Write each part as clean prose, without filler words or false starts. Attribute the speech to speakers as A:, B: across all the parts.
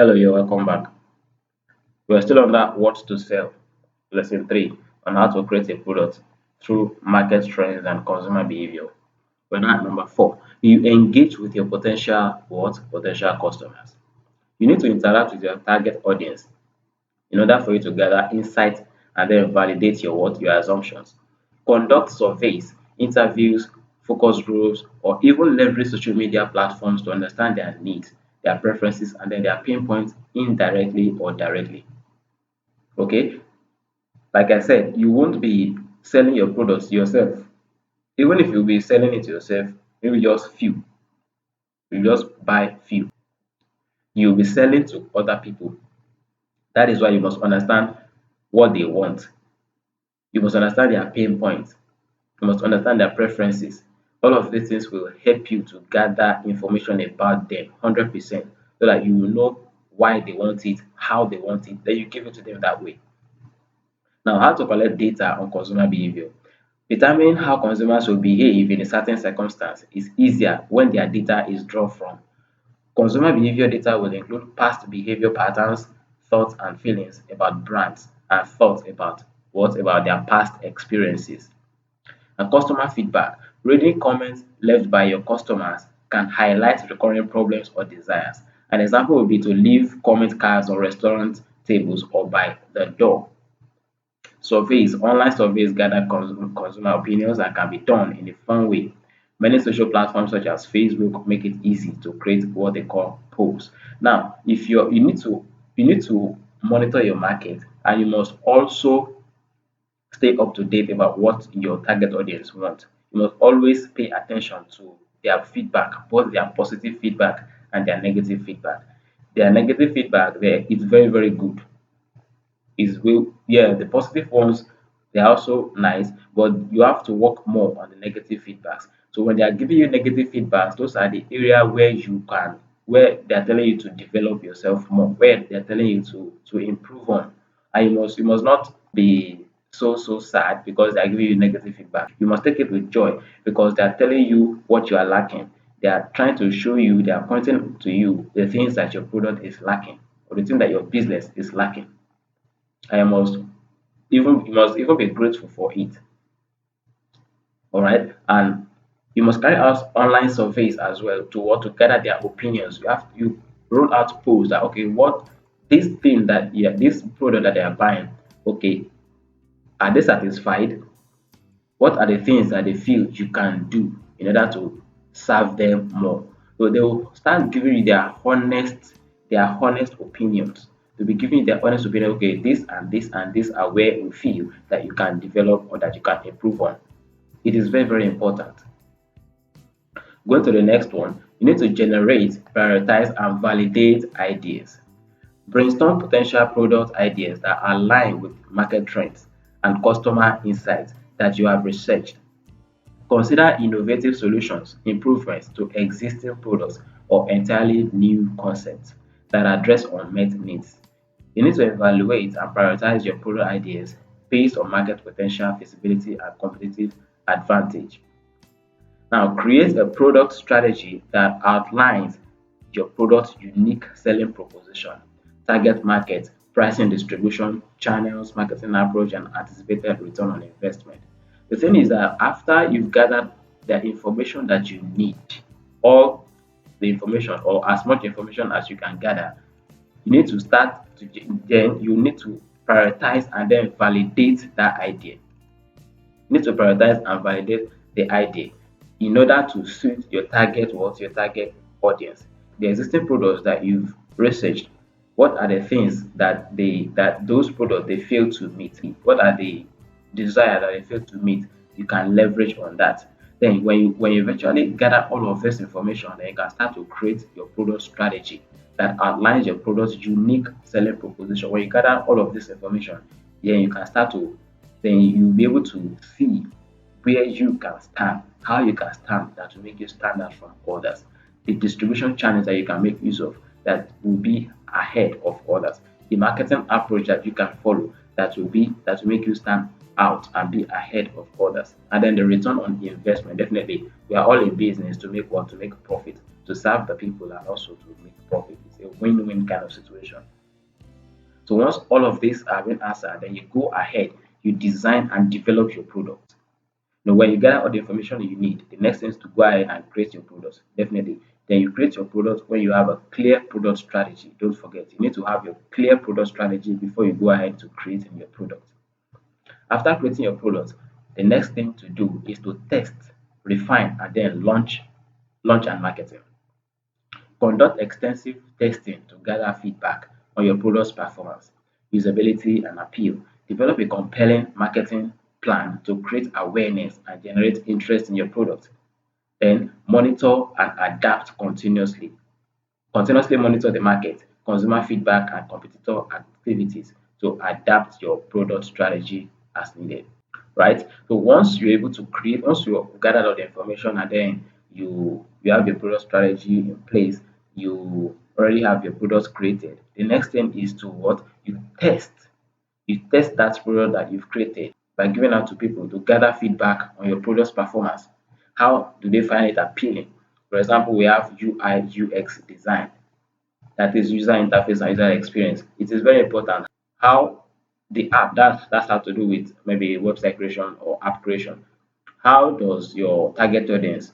A: Hello, you're welcome back. We're still on that what to sell, lesson 3 on how to create a product through market trends and consumer behavior. We're at number 4. You engage with your potential customers. You need to interact with your target audience in order for you to gather insight and then validate your assumptions. Conduct surveys, interviews, focus groups, or even leverage social media platforms to understand their needs, their preferences, and then their pain points indirectly or directly. Okay, like I said, you won't be selling your products yourself. Even if you'll be selling it yourself, maybe just few, you just buy few, you'll be selling to other people. That is why you must understand what they want. You must understand their pain points. You must understand their preferences. All of these things will help you to gather information about them 100% so that you will know why they want it, how they want it, then you give it to them that way. Now, how to collect data on consumer behavior. Determining how consumers will behave in a certain circumstance is easier when their data is drawn from. Consumer behavior data will include past behavior patterns, thoughts and feelings about brands, and thoughts about about their past experiences. And customer feedback. Reading comments left by your customers can highlight recurring problems or desires. An example would be to leave comment cards on restaurant tables or by the door. Surveys, online surveys gather consumer opinions and can be done in a fun way. Many social platforms such as Facebook make it easy to create what they call polls. Now, if you need to monitor your market, and you must also stay up to date about what your target audience want. You must always pay attention to their feedback, both their positive feedback and their negative feedback. Their negative feedback there is very, very good. Is will Yeah, the positive ones, they're also nice, but you have to work more on the negative feedbacks. So when they are giving you negative feedbacks, those are the area where they're telling you to develop yourself more, where they're telling you to improve on. And you must not be so sad because they're giving you negative feedback. You must take it with joy because they're telling you what you are lacking. They are trying to show you, they are pointing to you the things that your product is lacking or the thing that your business is lacking. I must you must even be grateful for it. All right. And you must carry out online surveys as well to gather their opinions. You roll out polls that okay, what this thing that yeah, this product that they are buying, okay, are they satisfied? What are the things that they feel you can do in order to serve them more? So they will start giving you their honest opinions. They'll be giving you their honest opinion, okay, this and this and this are where you feel that you can develop or that you can improve on. It is very, very important. Going to the next one, you need to generate, prioritize, and validate ideas. Brainstorm potential product ideas that align with market trends and customer insights that you have researched. Consider innovative solutions, improvements to existing products, or entirely new concepts that address unmet needs. You need to evaluate and prioritize your product ideas based on market potential, feasibility, and competitive advantage. Now, create a product strategy that outlines your product's unique selling proposition, target market, pricing, distribution, channels, marketing approach, and anticipated return on investment. The thing is that after you've gathered the information that you need, all the information or as much information as you can gather, you need to then you need to prioritize and then validate that idea. You need to prioritize and validate the idea in order to suit your target audience. The existing products that you've researched, what are the things that those products they fail to meet? What are the desire that they fail to meet? You can leverage on that. Then when you eventually gather all of this information, then you can start to create your product strategy that outlines your product's unique selling proposition. When you gather all of this information, then you can start to then you'll be able to see where you can stand, how you can stand that will make you stand out from others, the distribution channels that you can make use of that will be ahead of others, the marketing approach that you can follow that will make you stand out and be ahead of others. And then the return on investment. Definitely, we are all in business to make profit, to serve the people and also to make profit. It's a win-win kind of situation. So once all of these are being answered, then you go ahead, you design and develop your product. Now, when you gather all the information you need, the next thing is to go ahead and create your products. Definitely. Then you create your product when you have a clear product strategy. Don't forget, you need to have your clear product strategy before you go ahead to creating your product. After creating your product, the next thing to do is to test, refine, and then launch and marketing. Conduct extensive testing to gather feedback on your product's performance, usability, and appeal. Develop a compelling marketing plan to create awareness and generate interest in your product. Then monitor and adapt continuously. Continuously monitor the market, consumer feedback, and competitor activities to adapt your product strategy as needed. Right? So once you're able to create, once you gather all the information and then you have your product strategy in place, you already have your products created. The next thing is to what? You test that product that you've created by giving out to people to gather feedback on your product's performance. How do they find it appealing? For example, we have UI UX design, that is user interface and user experience. It is very important how the app, that's how to do with maybe website creation or app creation. How does your target audience,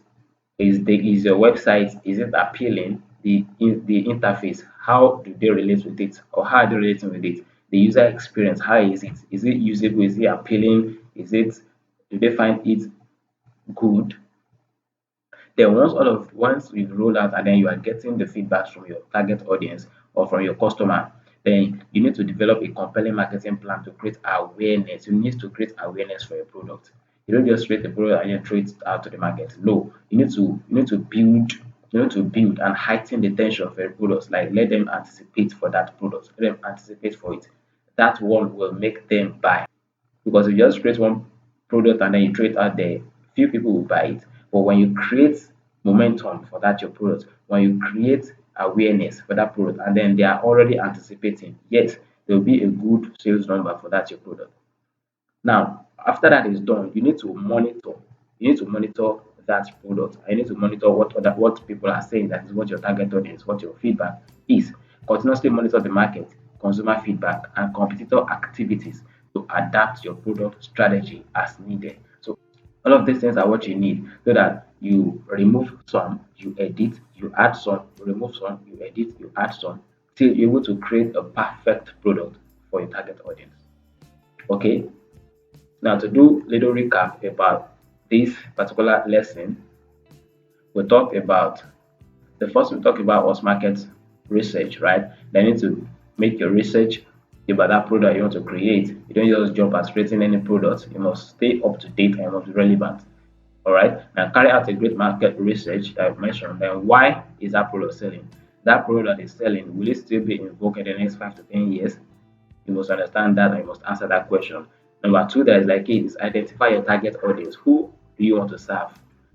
A: is your website, is it appealing? The interface, how do they relate with it, or how are they relating with it? The user experience, how is it? Is it usable? Is it appealing? Is it, do they find it good? Then once you've rolled out and then you are getting the feedbacks from your target audience or from your customer, then you need to develop a compelling marketing plan to create awareness. You need to create awareness for your product. You don't just create a product and then throw it out to the market. No, you need to build and heighten the tension for your products. Like let them anticipate for that product. Let them anticipate for it. That one will make them buy. Because if you just create one product and then you throw it out there, few people will buy it. But when you create momentum for that your product, when you create awareness for that product, and then they are already anticipating, yes, there will be a good sales number for that your product. Now, after that is done, you need to monitor. You need to monitor that product. And you need to monitor what people are saying. That is what your target audience, what your feedback is. Continuously monitor the market, consumer feedback, and competitor activities to adapt your product strategy as needed. So all of these things are what you need so that you remove some, you edit, you add some, you remove some, you edit, you add some, till you're able to create a perfect product for your target audience. Okay, now to do little recap about this particular lesson, we talked about, the first we talked about was market research, right? Then you need to make your research about that product you want to create. You don't just jump at creating any product. You must stay up to date and you must be relevant. All right. Now carry out a great market research that I've mentioned. Then why is that product selling? That product that is selling, will it still be in vogue in the next 5 to 10 years? You must understand that and you must answer that question. Number two, that is like it is identify your target audience. Who do you want to serve?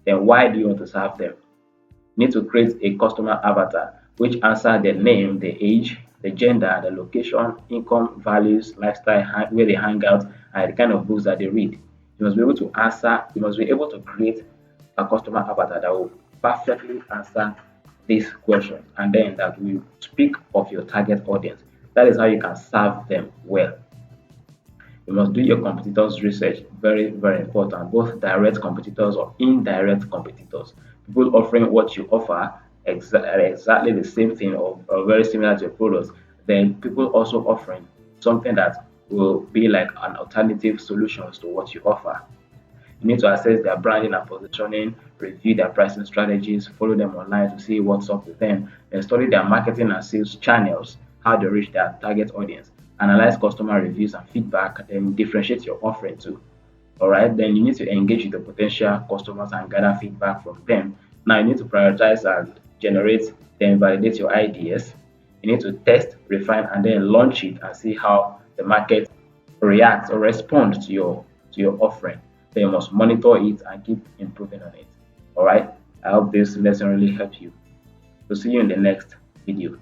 A: Then why do you want to serve them? You need to create a customer avatar which answer the name, the age, the gender, the location, income, values, lifestyle, where they hang out, and the kind of books that they read. You must be able to answer, you must be able to create a customer avatar that will perfectly answer these questions and then that will speak of your target audience. That is how you can serve them well. You must do your competitors research. Very, very important. Both direct competitors or indirect competitors. People offering what you offer exactly the same thing or very similar to your products. Then people also offering something that will be like an alternative solutions to what you offer. You need to assess their branding and positioning, review their pricing strategies, follow them online to see what's up with them, and study their marketing and sales channels, how they reach their target audience, analyze customer reviews and feedback, then differentiate your offering too. All right, then you need to engage with the potential customers and gather feedback from them. Now you need to prioritize and generate, then validate your ideas. You need to test, refine, and then launch it and see how the market reacts or responds to your offering. Then you must monitor it and keep improving on it. All right. I hope this lesson really helped you. So see you in the next video.